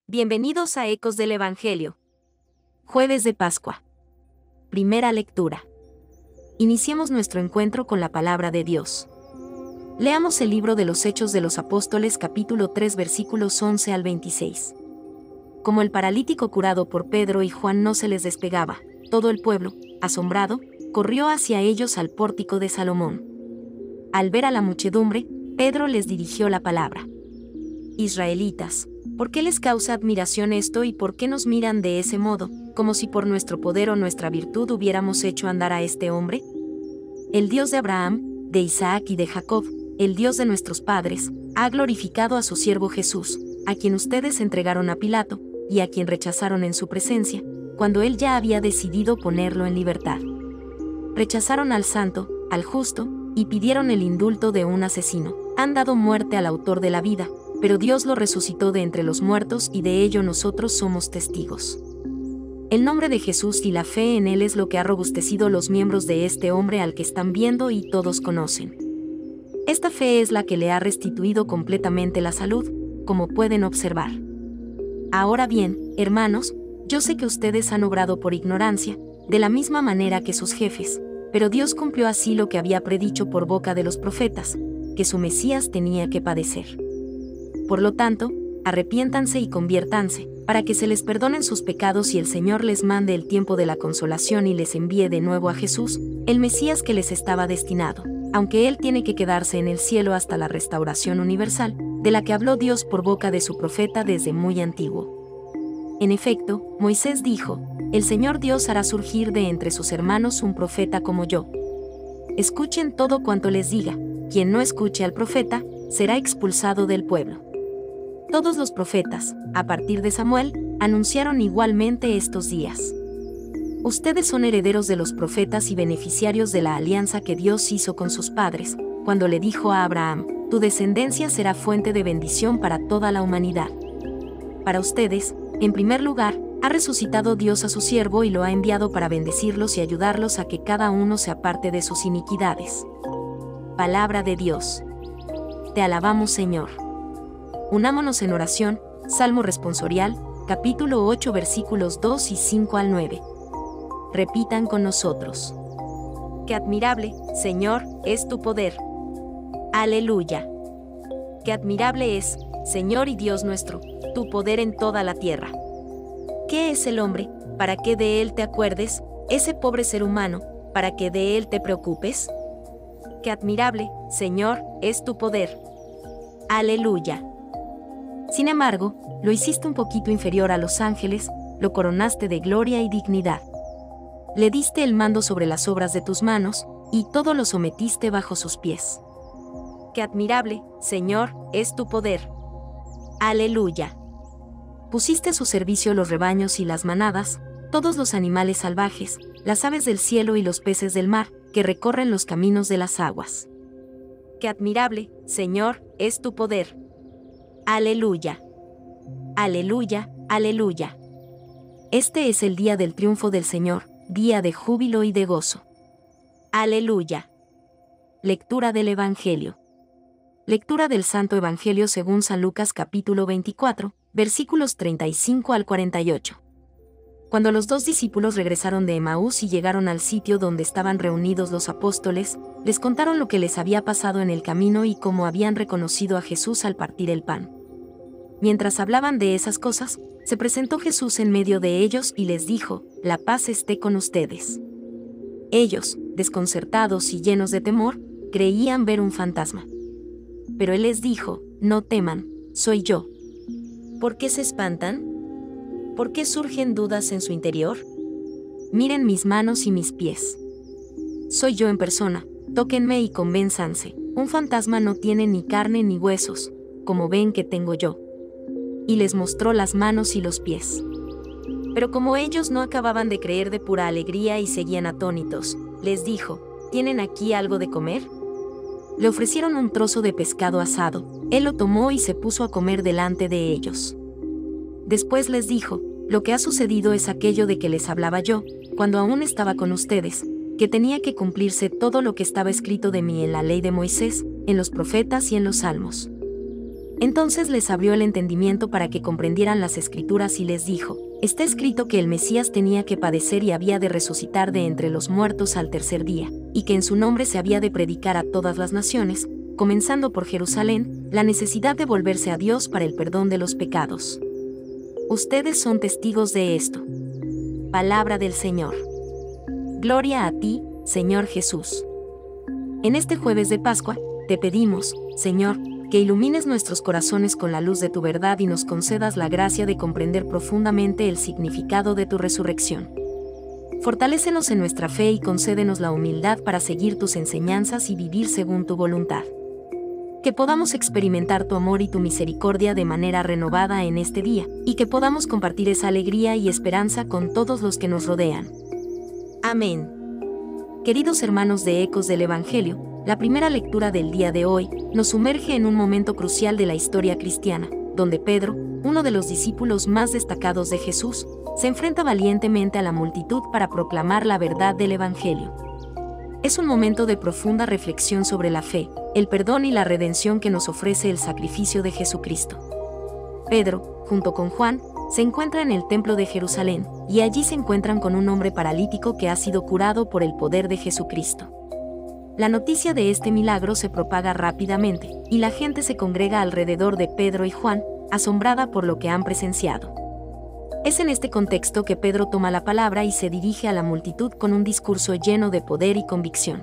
Bienvenidos a Ecos del Evangelio. Jueves de Pascua. Primera lectura. Iniciemos nuestro encuentro con la palabra de Dios. Leamos el libro de los Hechos de los Apóstoles capítulo 3 versículos 11 al 26. Como el paralítico curado por Pedro y Juan no se les despegaba, todo el pueblo, asombrado, corrió hacia ellos al pórtico de Salomón. Al ver a la muchedumbre, Pedro les dirigió la palabra. Israelitas, ¿por qué les causa admiración esto y por qué nos miran de ese modo, como si por nuestro poder o nuestra virtud hubiéramos hecho andar a este hombre? El Dios de Abraham, de Isaac y de Jacob, el Dios de nuestros padres, ha glorificado a su siervo Jesús, a quien ustedes entregaron a Pilato, y a quien rechazaron en su presencia, cuando él ya había decidido ponerlo en libertad. Rechazaron al santo, al justo, y pidieron el indulto de un asesino. Han dado muerte al autor de la vida, pero Dios lo resucitó de entre los muertos y de ello nosotros somos testigos. El nombre de Jesús y la fe en él es lo que ha robustecido los miembros de este hombre al que están viendo y todos conocen. Esta fe es la que le ha restituido completamente la salud, como pueden observar. Ahora bien, hermanos, yo sé que ustedes han obrado por ignorancia, de la misma manera que sus jefes, pero Dios cumplió así lo que había predicho por boca de los profetas, que su Mesías tenía que padecer. Por lo tanto, arrepiéntanse y conviértanse, para que se les perdonen sus pecados y el Señor les mande el tiempo de la consolación y les envíe de nuevo a Jesús, el Mesías que les estaba destinado, aunque Él tiene que quedarse en el cielo hasta la restauración universal, de la que habló Dios por boca de su profeta desde muy antiguo. En efecto, Moisés dijo, el Señor Dios hará surgir de entre sus hermanos un profeta como yo. Escuchen todo cuanto les diga, quien no escuche al profeta, será expulsado del pueblo. Todos los profetas, a partir de Samuel, anunciaron igualmente estos días. Ustedes son herederos de los profetas y beneficiarios de la alianza que Dios hizo con sus padres, cuando le dijo a Abraham, tu descendencia será fuente de bendición para toda la humanidad. Para ustedes, en primer lugar, ha resucitado Dios a su siervo y lo ha enviado para bendecirlos y ayudarlos a que cada uno se aparte de sus iniquidades. Palabra de Dios. Te alabamos, Señor. Unámonos en oración, Salmo responsorial, capítulo 8 versículos 2 y 5 al 9. Repitan con nosotros. Qué admirable, Señor, es tu poder. Aleluya. Qué admirable es, Señor y Dios nuestro, tu poder en toda la tierra. ¿Qué es el hombre, para que de él te acuerdes, ese pobre ser humano, para que de él te preocupes? Qué admirable, Señor, es tu poder. Aleluya. Sin embargo, lo hiciste un poquito inferior a los ángeles, lo coronaste de gloria y dignidad. Le diste el mando sobre las obras de tus manos, y todo lo sometiste bajo sus pies. Qué admirable, Señor, es tu poder. Aleluya. Pusiste a su servicio los rebaños y las manadas, todos los animales salvajes, las aves del cielo y los peces del mar, que recorren los caminos de las aguas. Qué admirable, Señor, es tu poder. Aleluya. Aleluya, aleluya. Este es el día del triunfo del Señor, día de júbilo y de gozo. Aleluya. Lectura del Evangelio. Lectura del Santo Evangelio según San Lucas capítulo 24, versículos 35 al 48. Cuando los dos discípulos regresaron de Emaús y llegaron al sitio donde estaban reunidos los apóstoles, les contaron lo que les había pasado en el camino y cómo habían reconocido a Jesús al partir el pan. Mientras hablaban de esas cosas, se presentó Jesús en medio de ellos y les dijo, la paz esté con ustedes. Ellos, desconcertados y llenos de temor, creían ver un fantasma. Pero él les dijo, no teman, soy yo. ¿Por qué se espantan? ¿Por qué surgen dudas en su interior? Miren mis manos y mis pies. Soy yo en persona, tóquenme y convénzanse. Un fantasma no tiene ni carne ni huesos, como ven que tengo yo. Y les mostró las manos y los pies. Pero como ellos no acababan de creer de pura alegría y seguían atónitos, les dijo, ¿tienen aquí algo de comer? Le ofrecieron un trozo de pescado asado, él lo tomó y se puso a comer delante de ellos. Después les dijo, lo que ha sucedido es aquello de que les hablaba yo, cuando aún estaba con ustedes, que tenía que cumplirse todo lo que estaba escrito de mí en la ley de Moisés, en los profetas y en los salmos. Entonces les abrió el entendimiento para que comprendieran las Escrituras y les dijo: está escrito que el Mesías tenía que padecer y había de resucitar de entre los muertos al tercer día, y que en su nombre se había de predicar a todas las naciones, comenzando por Jerusalén, la necesidad de volverse a Dios para el perdón de los pecados. Ustedes son testigos de esto. Palabra del Señor. Gloria a ti, Señor Jesús. En este jueves de Pascua, te pedimos, Señor, que ilumines nuestros corazones con la luz de tu verdad y nos concedas la gracia de comprender profundamente el significado de tu resurrección. Fortalécenos en nuestra fe y concédenos la humildad para seguir tus enseñanzas y vivir según tu voluntad. Que podamos experimentar tu amor y tu misericordia de manera renovada en este día, y que podamos compartir esa alegría y esperanza con todos los que nos rodean. Amén. Queridos hermanos de Ecos del Evangelio, la primera lectura del día de hoy nos sumerge en un momento crucial de la historia cristiana, donde Pedro, uno de los discípulos más destacados de Jesús, se enfrenta valientemente a la multitud para proclamar la verdad del Evangelio. Es un momento de profunda reflexión sobre la fe, el perdón y la redención que nos ofrece el sacrificio de Jesucristo. Pedro, junto con Juan, se encuentra en el templo de Jerusalén, y allí se encuentran con un hombre paralítico que ha sido curado por el poder de Jesucristo. La noticia de este milagro se propaga rápidamente, y la gente se congrega alrededor de Pedro y Juan, asombrada por lo que han presenciado. Es en este contexto que Pedro toma la palabra y se dirige a la multitud con un discurso lleno de poder y convicción.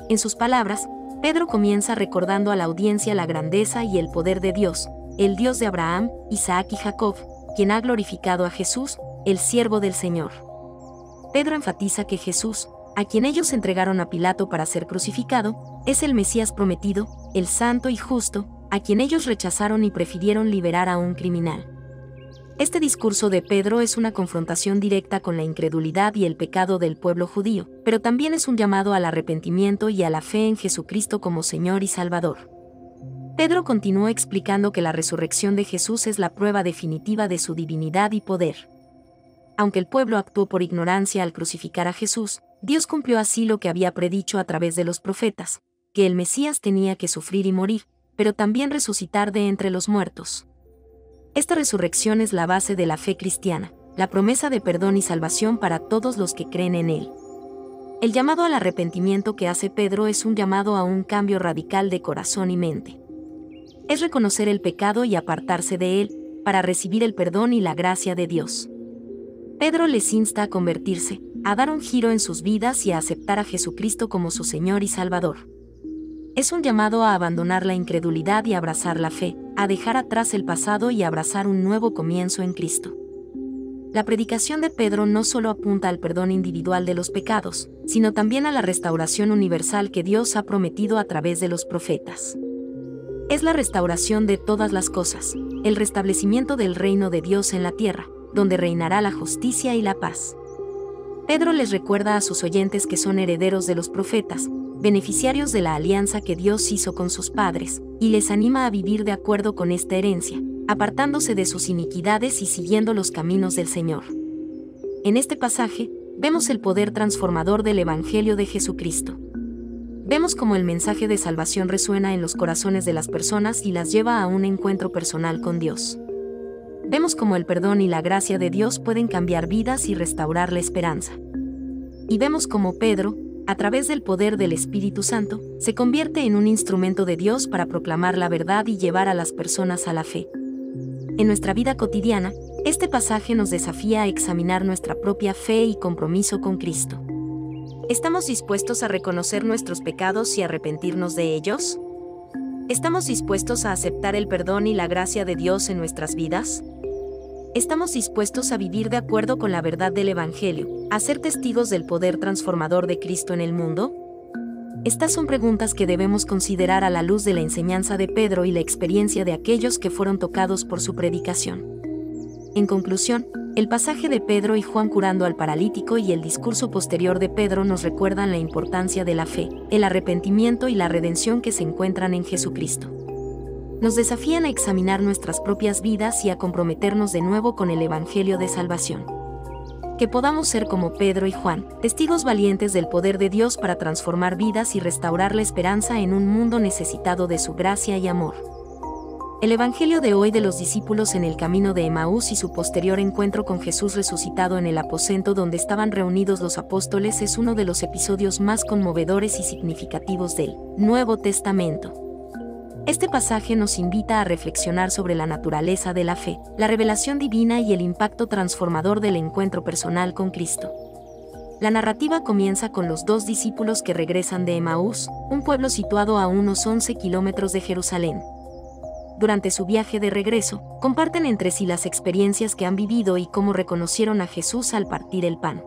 En sus palabras, Pedro comienza recordando a la audiencia la grandeza y el poder de Dios, el Dios de Abraham, Isaac y Jacob, quien ha glorificado a Jesús, el siervo del Señor. Pedro enfatiza que Jesús, a quien ellos entregaron a Pilato para ser crucificado, es el Mesías prometido, el santo y justo, a quien ellos rechazaron y prefirieron liberar a un criminal. Este discurso de Pedro es una confrontación directa con la incredulidad y el pecado del pueblo judío, pero también es un llamado al arrepentimiento y a la fe en Jesucristo como Señor y Salvador. Pedro continúa explicando que la resurrección de Jesús es la prueba definitiva de su divinidad y poder. Aunque el pueblo actuó por ignorancia al crucificar a Jesús, Dios cumplió así lo que había predicho a través de los profetas, que el Mesías tenía que sufrir y morir, pero también resucitar de entre los muertos. Esta resurrección es la base de la fe cristiana, la promesa de perdón y salvación para todos los que creen en él. El llamado al arrepentimiento que hace Pedro es un llamado a un cambio radical de corazón y mente. Es reconocer el pecado y apartarse de él, para recibir el perdón y la gracia de Dios. Pedro les insta a convertirse, a dar un giro en sus vidas y a aceptar a Jesucristo como su Señor y Salvador. Es un llamado a abandonar la incredulidad y abrazar la fe, a dejar atrás el pasado y abrazar un nuevo comienzo en Cristo. La predicación de Pedro no solo apunta al perdón individual de los pecados, sino también a la restauración universal que Dios ha prometido a través de los profetas. Es la restauración de todas las cosas, el restablecimiento del reino de Dios en la tierra, donde reinará la justicia y la paz. Pedro les recuerda a sus oyentes que son herederos de los profetas, beneficiarios de la alianza que Dios hizo con sus padres, y les anima a vivir de acuerdo con esta herencia, apartándose de sus iniquidades y siguiendo los caminos del Señor. En este pasaje, vemos el poder transformador del Evangelio de Jesucristo. Vemos cómo el mensaje de salvación resuena en los corazones de las personas y las lleva a un encuentro personal con Dios. Vemos cómo el perdón y la gracia de Dios pueden cambiar vidas y restaurar la esperanza. Y vemos cómo Pedro, a través del poder del Espíritu Santo, se convierte en un instrumento de Dios para proclamar la verdad y llevar a las personas a la fe. En nuestra vida cotidiana, este pasaje nos desafía a examinar nuestra propia fe y compromiso con Cristo. ¿Estamos dispuestos a reconocer nuestros pecados y arrepentirnos de ellos? ¿Estamos dispuestos a aceptar el perdón y la gracia de Dios en nuestras vidas? ¿Estamos dispuestos a vivir de acuerdo con la verdad del Evangelio, a ser testigos del poder transformador de Cristo en el mundo? Estas son preguntas que debemos considerar a la luz de la enseñanza de Pedro y la experiencia de aquellos que fueron tocados por su predicación. En conclusión, el pasaje de Pedro y Juan curando al paralítico y el discurso posterior de Pedro nos recuerdan la importancia de la fe, el arrepentimiento y la redención que se encuentran en Jesucristo. Nos desafían a examinar nuestras propias vidas y a comprometernos de nuevo con el Evangelio de salvación. Que podamos ser como Pedro y Juan, testigos valientes del poder de Dios para transformar vidas y restaurar la esperanza en un mundo necesitado de su gracia y amor. El Evangelio de hoy de los discípulos en el camino de Emaús y su posterior encuentro con Jesús resucitado en el aposento donde estaban reunidos los apóstoles es uno de los episodios más conmovedores y significativos del Nuevo Testamento. Este pasaje nos invita a reflexionar sobre la naturaleza de la fe, la revelación divina y el impacto transformador del encuentro personal con Cristo. La narrativa comienza con los dos discípulos que regresan de Emaús, un pueblo situado a unos 11 kilómetros de Jerusalén. Durante su viaje de regreso, comparten entre sí las experiencias que han vivido y cómo reconocieron a Jesús al partir el pan.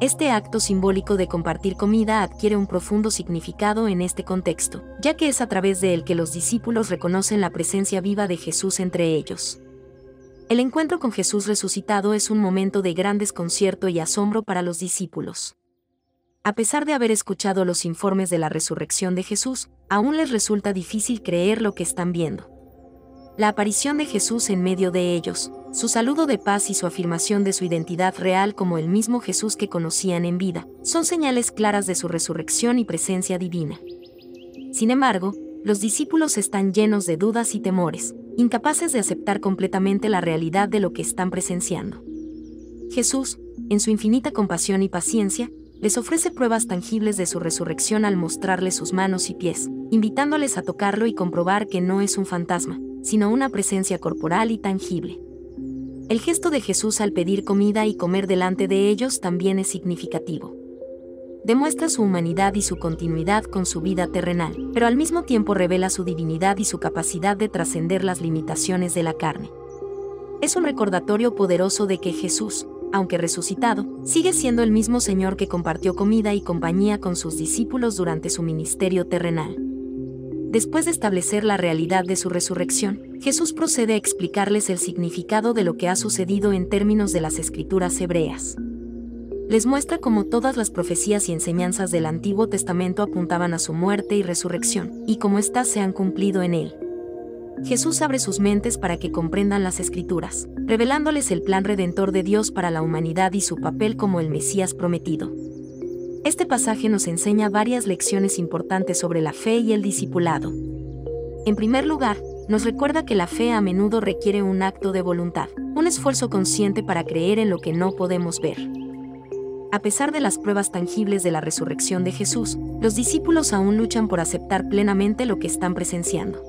Este acto simbólico de compartir comida adquiere un profundo significado en este contexto, ya que es a través de él que los discípulos reconocen la presencia viva de Jesús entre ellos. El encuentro con Jesús resucitado es un momento de gran desconcierto y asombro para los discípulos. A pesar de haber escuchado los informes de la resurrección de Jesús, aún les resulta difícil creer lo que están viendo. La aparición de Jesús en medio de ellos, su saludo de paz y su afirmación de su identidad real como el mismo Jesús que conocían en vida, son señales claras de su resurrección y presencia divina. Sin embargo, los discípulos están llenos de dudas y temores, incapaces de aceptar completamente la realidad de lo que están presenciando. Jesús, en su infinita compasión y paciencia, les ofrece pruebas tangibles de su resurrección al mostrarles sus manos y pies, invitándoles a tocarlo y comprobar que no es un fantasma, sino una presencia corporal y tangible. El gesto de Jesús al pedir comida y comer delante de ellos también es significativo. Demuestra su humanidad y su continuidad con su vida terrenal, pero al mismo tiempo revela su divinidad y su capacidad de trascender las limitaciones de la carne. Es un recordatorio poderoso de que Jesús, aunque resucitado, sigue siendo el mismo Señor que compartió comida y compañía con sus discípulos durante su ministerio terrenal. Después de establecer la realidad de su resurrección, Jesús procede a explicarles el significado de lo que ha sucedido en términos de las Escrituras hebreas. Les muestra cómo todas las profecías y enseñanzas del Antiguo Testamento apuntaban a su muerte y resurrección, y cómo éstas se han cumplido en él. Jesús abre sus mentes para que comprendan las Escrituras, revelándoles el plan redentor de Dios para la humanidad y su papel como el Mesías prometido. Este pasaje nos enseña varias lecciones importantes sobre la fe y el discipulado. En primer lugar, nos recuerda que la fe a menudo requiere un acto de voluntad, un esfuerzo consciente para creer en lo que no podemos ver. A pesar de las pruebas tangibles de la resurrección de Jesús, los discípulos aún luchan por aceptar plenamente lo que están presenciando.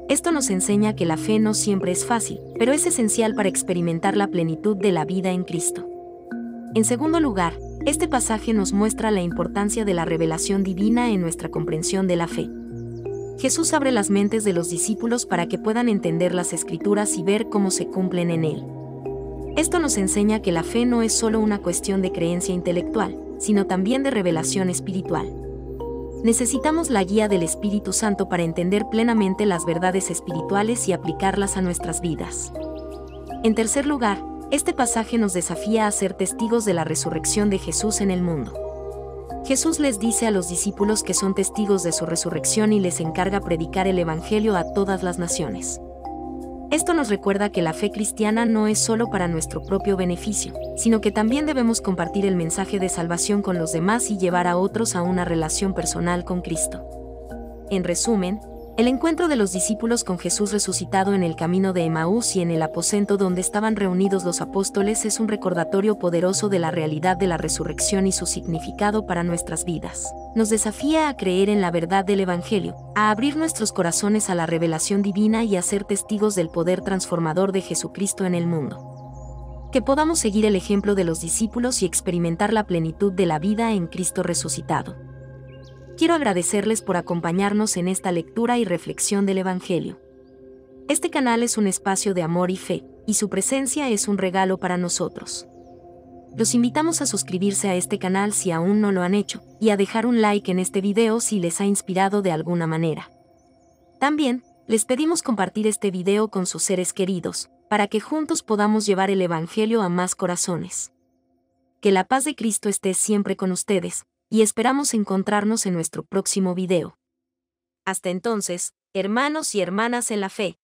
Esto nos enseña que la fe no siempre es fácil, pero es esencial para experimentar la plenitud de la vida en Cristo. En segundo lugar, este pasaje nos muestra la importancia de la revelación divina en nuestra comprensión de la fe. Jesús abre las mentes de los discípulos para que puedan entender las Escrituras y ver cómo se cumplen en él. Esto nos enseña que la fe no es solo una cuestión de creencia intelectual, sino también de revelación espiritual. Necesitamos la guía del Espíritu Santo para entender plenamente las verdades espirituales y aplicarlas a nuestras vidas. En tercer lugar, este pasaje nos desafía a ser testigos de la resurrección de Jesús en el mundo. Jesús les dice a los discípulos que son testigos de su resurrección y les encarga predicar el Evangelio a todas las naciones. Esto nos recuerda que la fe cristiana no es solo para nuestro propio beneficio, sino que también debemos compartir el mensaje de salvación con los demás y llevar a otros a una relación personal con Cristo. En resumen, el encuentro de los discípulos con Jesús resucitado en el camino de Emaús y en el aposento donde estaban reunidos los apóstoles es un recordatorio poderoso de la realidad de la resurrección y su significado para nuestras vidas. Nos desafía a creer en la verdad del Evangelio, a abrir nuestros corazones a la revelación divina y a ser testigos del poder transformador de Jesucristo en el mundo. Que podamos seguir el ejemplo de los discípulos y experimentar la plenitud de la vida en Cristo resucitado. Quiero agradecerles por acompañarnos en esta lectura y reflexión del Evangelio. Este canal es un espacio de amor y fe, y su presencia es un regalo para nosotros. Los invitamos a suscribirse a este canal si aún no lo han hecho, y a dejar un like en este video si les ha inspirado de alguna manera. También, les pedimos compartir este video con sus seres queridos, para que juntos podamos llevar el Evangelio a más corazones. Que la paz de Cristo esté siempre con ustedes, y esperamos encontrarnos en nuestro próximo video. Hasta entonces, hermanos y hermanas en la fe.